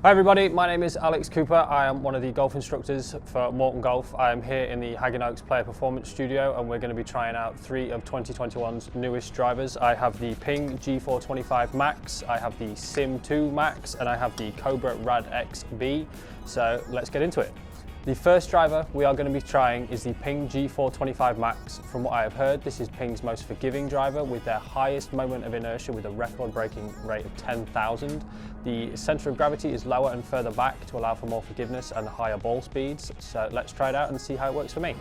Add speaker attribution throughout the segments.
Speaker 1: Hi everybody, my name is Alex Cooper. I am one of the golf instructors for Morton Golf. I am here in the Haggin Oaks Player Performance Studio and we're going to be trying out 3 of 2021's newest drivers. I have the Ping G425 Max, I have the Sim2 Max and I have the Cobra RAD XB. So let's get into it. The first driver we are going to be trying is the Ping G425 Max. From what I have heard, this is Ping's most forgiving driver with their highest moment of inertia with a record-breaking rate of 10,000. The centre of gravity is lower and further back to allow for more forgiveness and higher ball speeds. So let's try it out and see how it works for me.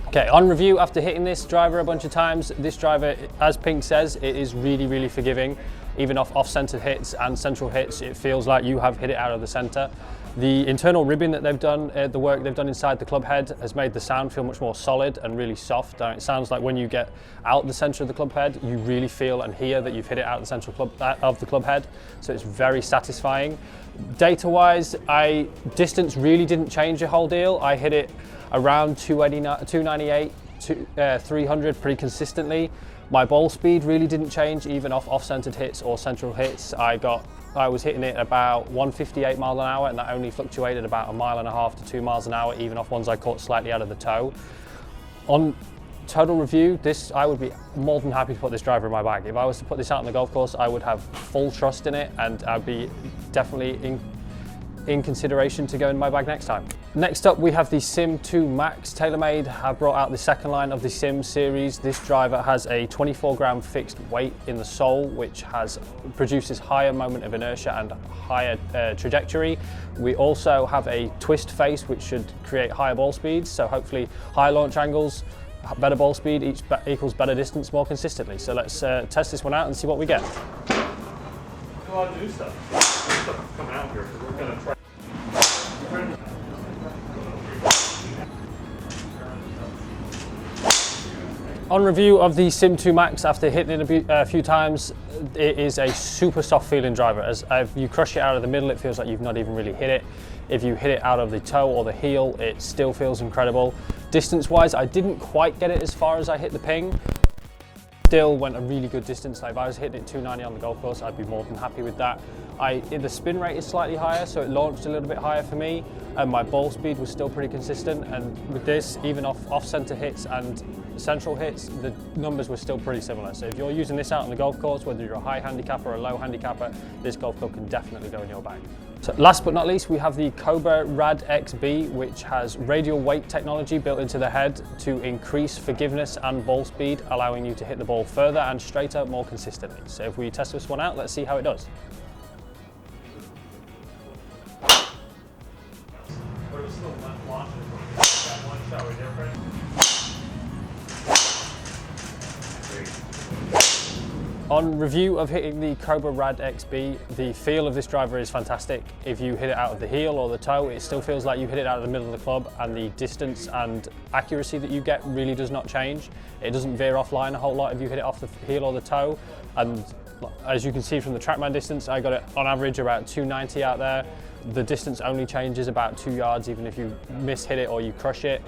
Speaker 1: Okay, on review after hitting this driver a bunch of times, this driver, as Ping says, it is really forgiving. Even off-centre hits and central hits, it feels like you have hit it out of the centre. The internal ribbing that they've done, the work they've done inside the club head has made the sound feel much more solid and really soft. It sounds like when you get out the centre of the club head, you really feel and hear that you've hit it out the central of the club head. So it's very satisfying. Data-wise, distance really didn't change a whole deal. I hit it around 298, 300 pretty consistently. My ball speed really didn't change even off-centered hits or central hits. I was hitting it about 158 miles an hour and that only fluctuated about 1.5 miles to 2 miles an hour, even off ones I caught slightly out of the toe. On total review, I would be more than happy to put this driver in my bag. If I was to put this out on the golf course, I would have full trust in it and I'd be definitely in consideration to go in my bag next time. Next up, we have the Sim2 Max. TaylorMade have brought out the second line of the Sim series. This driver has a 24-gram fixed weight in the sole, which produces higher moment of inertia and higher trajectory. We also have a twist face, which should create higher ball speeds. So hopefully higher launch angles, better ball speed equals better distance more consistently. So let's test this one out and see what we get.
Speaker 2: A lot of new stuff. New stuff coming out here. We're going to try.
Speaker 1: On review of the Sim2 Max, after hitting it a few times, it is a super soft feeling driver. As if you crush it out of the middle, it feels like you've not even really hit it. If you hit it out of the toe or the heel, it still feels incredible. Distance-wise, I didn't quite get it as far as I hit the Ping. Still went a really good distance. Like if I was hitting it 290 on the golf course, I'd be more than happy with that. The spin rate is slightly higher, so it launched a little bit higher for me, and my ball speed was still pretty consistent. And with this, even off-center hits and central hits, the numbers were still pretty similar. So if you're using this out on the golf course, whether you're a high handicapper or a low handicapper, this golf club can definitely go in your bag. So last but not least, we have the Cobra RAD XB, which has radial weight technology built into the head to increase forgiveness and ball speed, allowing you to hit the ball further and straighter more consistently. So if we test this one out, let's see how it does.
Speaker 2: But it was still launching from that one shot was different.
Speaker 1: On review of hitting the Cobra RAD XB, the feel of this driver is fantastic. If you hit it out of the heel or the toe, it still feels like you hit it out of the middle of the club, and the distance and accuracy that you get really does not change. It doesn't veer offline a whole lot if you hit it off the heel or the toe. And as you can see from the TrackMan distance, I got it on average about 290 out there. The distance only changes about 2 yards even if you miss-hit it or you crush it.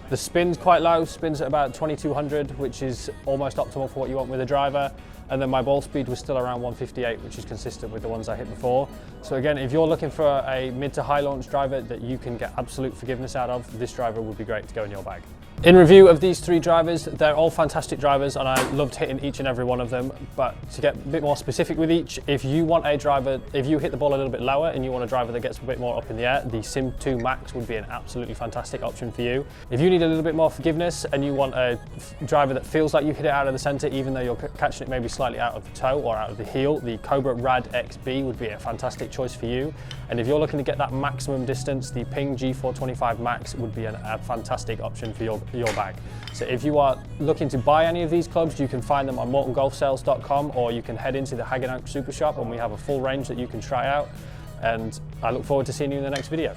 Speaker 1: The spin's quite low, spins at about 2200, which is almost optimal for what you want with a driver. And then my ball speed was still around 158, which is consistent with the ones I hit before. So again, if you're looking for a mid to high launch driver that you can get absolute forgiveness out of, this driver would be great to go in your bag. In review of these 3 drivers, they're all fantastic drivers and I loved hitting each and every one of them. But to get a bit more specific with each, if you want a driver, if you hit the ball a little bit lower and you want a driver that gets a bit more up in the air, the Sim2 Max would be an absolutely fantastic option for you. If you need a little bit more forgiveness and you want a driver that feels like you hit it out of the center, even though you're catching it maybe slightly out of the toe or out of the heel, the Cobra RAD XB would be a fantastic choice for you. And if you're looking to get that maximum distance, the Ping G425 Max would be a fantastic option for your bag. So if you are looking to buy any of these clubs, you can find them on mortongolfsales.com or you can head into the Haggin Oaks Super Shop and we have a full range that you can try out. And I look forward to seeing you in the next video.